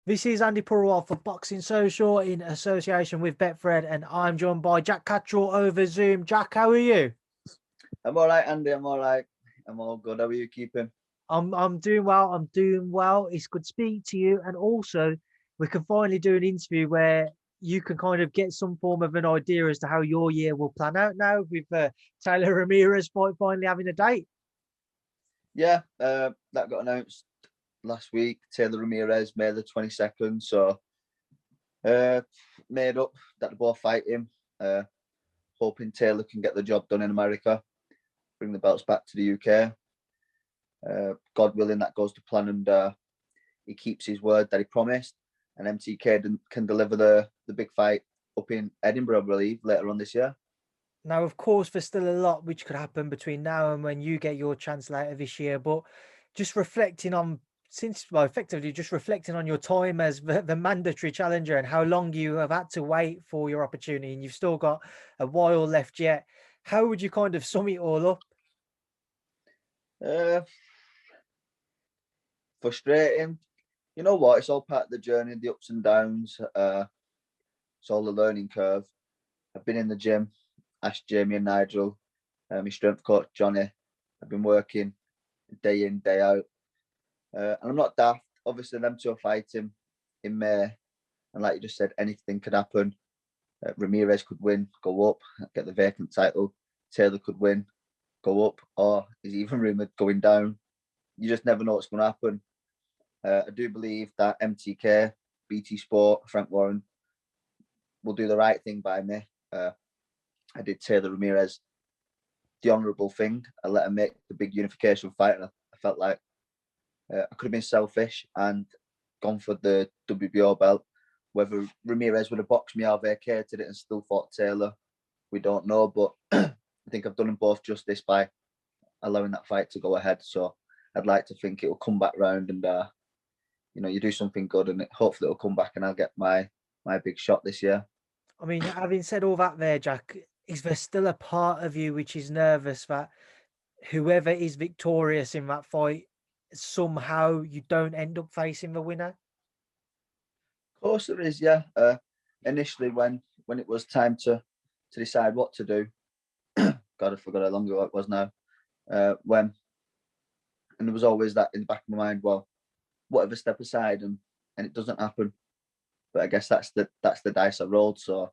This is Andy Purewal for Boxing Social in association with Betfred, and I'm joined by Jack Catterall over Zoom. Jack, how are you? I'm all right, Andy. I'm all right. I'm all good. How are you keeping? I'm doing well. I'm doing well. It's good to speak to you, and also we can finally do an interview where you can kind of get some form of an idea as to how your year will plan out now with Taylor-Ramirez fight finally having a date. Yeah, that got announced last week. Taylor-Ramirez, May the 22nd. So, uh, made up that they both fight him. Uh, Hoping Taylor can get the job done in America, bring the belts back to the UK. God willing, that goes to plan, and he keeps his word that he promised. And MTK can deliver the big fight up in Edinburgh, I believe, later on this year. Now, of course, there's still a lot which could happen between now and when you get your chance later this year. But just reflecting on, effectively just reflecting on your time as the mandatory challenger and how long you have had to wait for your opportunity, and you've still got a while left yet. How would you kind of sum it all up? Uh, Frustrating. You know what? It's all part of the journey, the ups and downs. It's all a learning curve. I've been in the gym, asked Jamie and Nigel, my strength coach Johnny. I've been working day in, day out, and I'm not daft. Obviously, them two are fighting in May, and like you just said, anything could happen. Ramirez could win, go up, get the vacant title. Taylor could win, go up, or is even rumored going down. You just never know what's going to happen. I do believe that MTK, BT Sport, Frank Warren will do the right thing by me. I did Taylor-Ramirez the honourable thing. I let him make the big unification fight, and I felt like I could have been selfish and gone for the WBO belt. Whether Ramirez would have boxed me or vacated it and still fought Taylor, we don't know. But I think I've done them both justice by allowing that fight to go ahead. So I'd like to think it will come back round, and you do something good, and hopefully it'll come back, and I'll get my big shot this year. I mean, having said all that there, Jack, is there still a part of you which is nervous that whoever is victorious in that fight, somehow you don't end up facing the winner? Of course there is, yeah. Initially, when it was time to decide what to do, God, I forgot how long ago it was now. When and there was always that in the back of my mind. Well, whatever, step aside, and it doesn't happen. But I guess that's the dice I rolled. So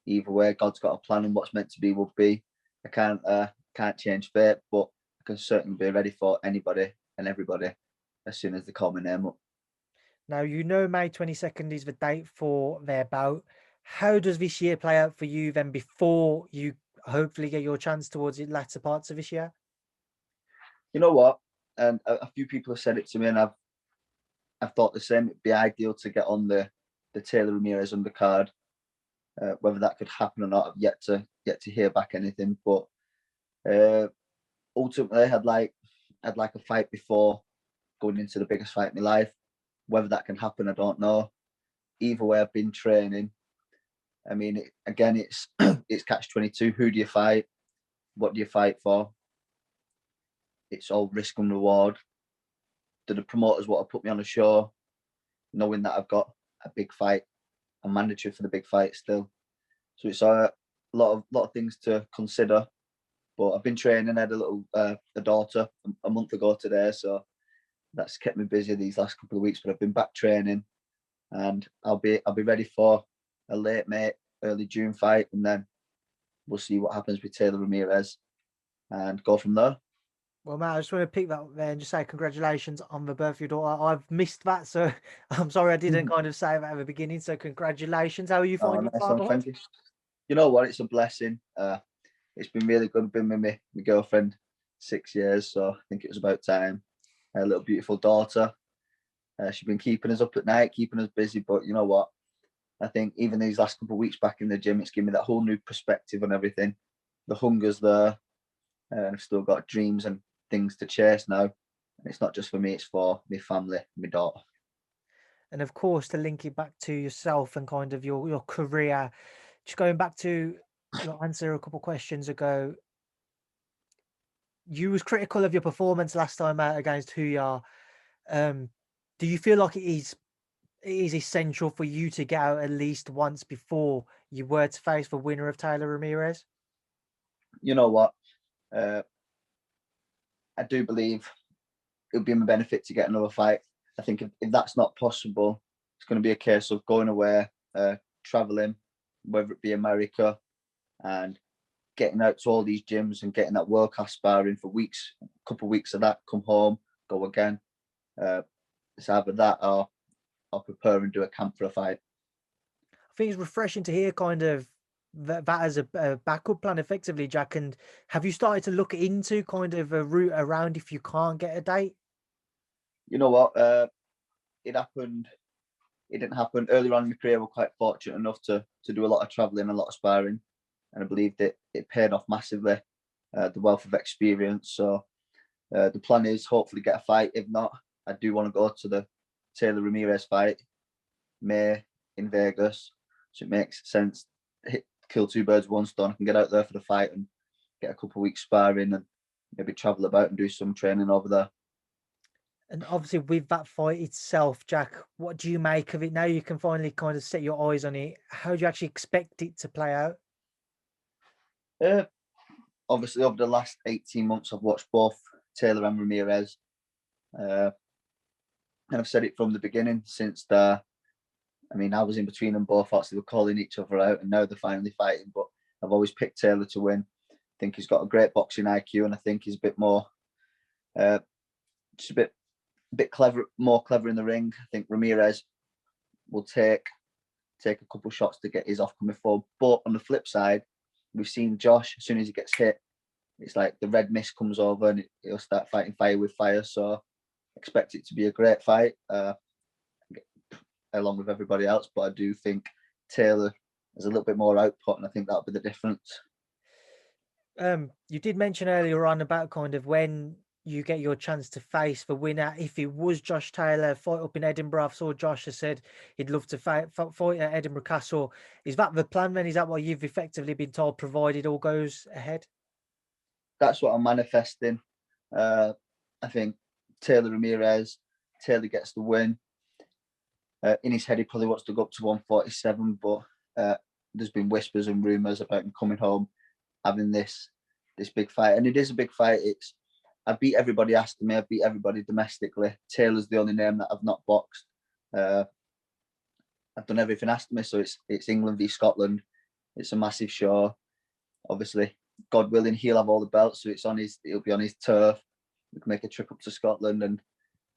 either way, God's got a plan, and what's meant to be will be. I can't change fate, but I can certainly be ready for anybody and everybody as soon as they call my name up. Now, you know May 22nd is the date for their bout. How does this year play out for you then before you hopefully get your chance towards the latter parts of this year? You know what? And a few people have said it to me, and I've thought the same. It'd be ideal to get on the Taylor Ramirez undercard. Whether that could happen or not, I've yet to hear back anything. But uh, ultimately, I'd like a fight before going into the biggest fight in my life. Whether that can happen, I don't know. Either way, I've been training. I mean, again, it's it's catch-22. Who do you fight? What do you fight for? It's all risk and reward. Do the promoters want to put me on a show, knowing that I've got a big fight, I'm mandatory for the big fight still? So it's a lot of things to consider. But I've been training. I had a daughter a month ago today, so that's kept me busy these last couple of weeks. But I've been back training, and I'll be ready for a late May, early June fight, and then we'll see what happens with Taylor Ramirez and go from there. Well, Matt, I just want to pick that up there and just say congratulations on the birth of your daughter. I've missed that, so I'm sorry I didn't kind of say that at the beginning. So congratulations. How are you Oh, finding nice one, fatherhood? thank you. You know what? It's a blessing. It's been really good. I've been with my girlfriend 6 years, so I think it was about time. A little beautiful daughter. She's been keeping us up at night, keeping us busy. But you know what? I think even these last couple of weeks back in the gym, it's given me that whole new perspective on everything. The hunger's there, and I've still got dreams and things to chase now. And it's not just for me; it's for my family, my daughter. And of course, to link it back to yourself and kind of your career, just going back to your answer a couple questions ago, you was critical of your performance last time out against who you are. Um, do you feel like it is it is essential for you to get out at least once before you were to face the winner of Taylor-Ramirez? You know what? Uh, I do believe it would be my benefit to get another fight. I think if that's not possible, it's going to be a case of going away, traveling, whether it be America, and getting out to all these gyms and getting that world class sparring for weeks, a couple of weeks of that, come home, go again. It's either that or I'll prepare and do a camp for a fight. I think it's refreshing to hear kind of that as a backup plan effectively, Jack. And have you started to look into kind of a route around if you can't get a date? You know what? It happened. It didn't happen earlier on in my career. We're quite fortunate enough to do a lot of traveling, a lot of sparring, and I believe that it paid off massively. The wealth of experience. So the plan is hopefully get a fight. If not, I do want to go to the Taylor-Ramirez fight, May in Vegas. So it makes sense. Kill two birds with one stone. I can get out there for the fight and get a couple of weeks sparring and maybe travel about and do some training over there. And obviously, with that fight itself, Jack, what do you make of it now? You can finally kind of set your eyes on it. How do you actually expect it to play out? Obviously, over the last 18 months, I've watched both Taylor and Ramirez. And I've said it from the beginning since I was in between them both. Actually, we're calling each other out, and now they're finally fighting. But I've always picked Taylor to win. I think he's got a great boxing IQ, and I think he's a bit more, just a bit clever, more clever in the ring. I think Ramirez will take a couple shots to get his off coming forward. But on the flip side, we've seen Josh, as soon as he gets hit, it's like the red mist comes over and he'll start fighting fire with fire. So expect it to be a great fight, along with everybody else. But I do think Taylor has a little bit more output, and I think that'll be the difference. You did mention earlier on about kind of when you get your chance to face the winner. If it was Josh Taylor, fight up in Edinburgh. I saw Josh has said he'd love to fight at Edinburgh Castle. Is that the plan then? Is that what you've effectively been told, provided all goes ahead? That's what I'm manifesting. I think Taylor-Ramirez, Taylor gets the win. In his head, he probably wants to go up to 147, but there's been whispers and rumours about him coming home, having this big fight. And it is a big fight. I beat everybody after me. I beat everybody domestically. Taylor's the only name that I've not boxed. I've done everything after me, so it's England v Scotland. It's a massive show. Obviously, God willing, he'll have all the belts, so it'll be on his turf. We can make a trip up to Scotland, and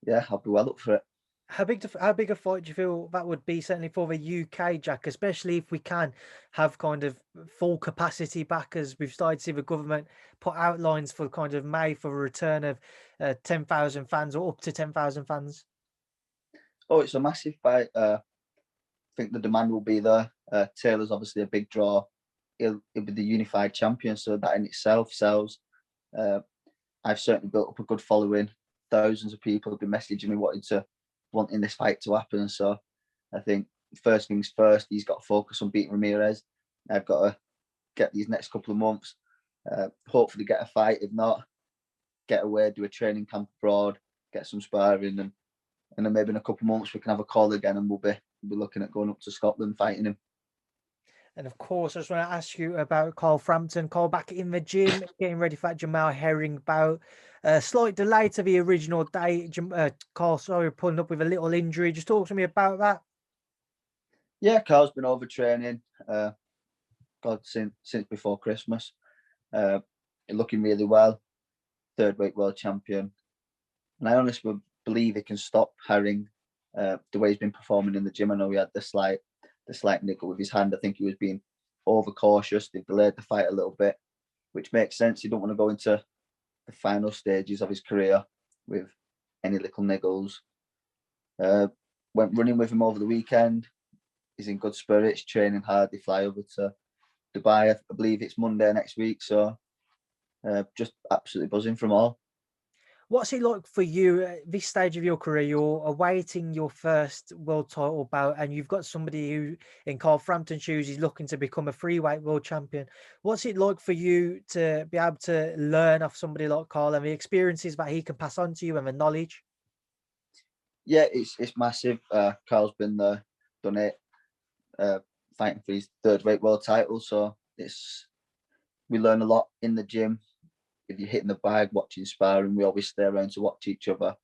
yeah, I'll be well up for it. How big a fight do you feel that would be, certainly for the UK, Jack, especially if we can have kind of full capacity back, as we've started to see the government put outlines for kind of May for a return of 10,000 fans or up to 10,000 fans? Oh, it's a massive fight. I think the demand will be there. Taylor's obviously a big draw. He'll be the unified champion, so that in itself sells. I've certainly built up a good following. Thousands of people have been messaging me wanting this fight to happen. So I think first things first, he's got to focus on beating Ramirez. I've got to get these next couple of months, hopefully get a fight. If not, get away, do a training camp abroad, get some sparring, and then maybe in a couple of months we can have a call again, and we'll be looking at going up to Scotland fighting him. And of course, I just want to ask you about Carl Frampton. Carl back in the gym, getting ready for that Jamal Herring bout. Slight delay to the original date. Carl, sorry, pulling up with a little injury. Just talk to me about that. Yeah, Carl's been overtraining. Since before Christmas. Looking really well. Third weight world champion. And I honestly believe he can stop Herring the way he's been performing in the gym. I know he had the slight nickel with his hand. I think he was being overcautious. They've delayed the fight a little bit, which makes sense. You don't want to go into the final stages of his career with any little niggles. Went running with him over the weekend. He's in good spirits, training hard. They fly over to Dubai. I believe it's Monday next week. So just absolutely buzzing from all. What's it like for you at this stage of your career? You're awaiting your first world title bout, and you've got somebody who, in Carl Frampton's shoes, is looking to become a freeweight world champion. What's it like for you to be able to learn off somebody like Carl and the experiences that he can pass on to you and the knowledge? Yeah, it's massive. Carl's been there, done it, fighting for his third weight world title. So we learn a lot in the gym. If you're hitting the bag, watching sparring, we always stay around to watch each other.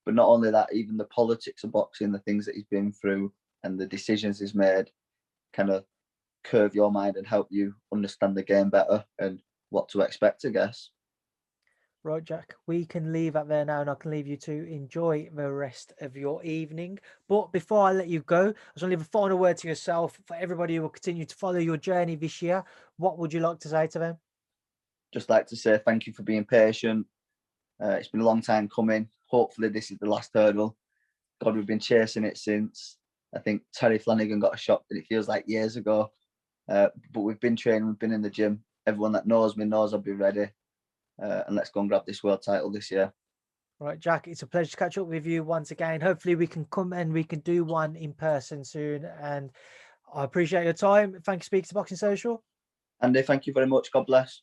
But not only that, even the politics of boxing, the things that he's been through, and the decisions he's made, kind of curve your mind and help you understand the game better and what to expect, I guess. Right, Jack, we can leave it there now, and I can leave you to enjoy the rest of your evening. But before I let you go, I just want to leave a final word to yourself for everybody who will continue to follow your journey this year. What would you like to say to them? Just like to say thank you for being patient. It's been a long time coming. Hopefully this is the last hurdle. God, we've been chasing it since, I think, Terry Flanagan got a shot, and it feels like years ago. But we've been training, we've been in the gym. Everyone that knows me knows I'll be ready. And let's go and grab this world title this year. Right, Jack, it's a pleasure to catch up with you once again. Hopefully we can come and we can do one in person soon. And I appreciate your time. Thank you, Speak to Boxing Social. Andy, thank you very much. God bless.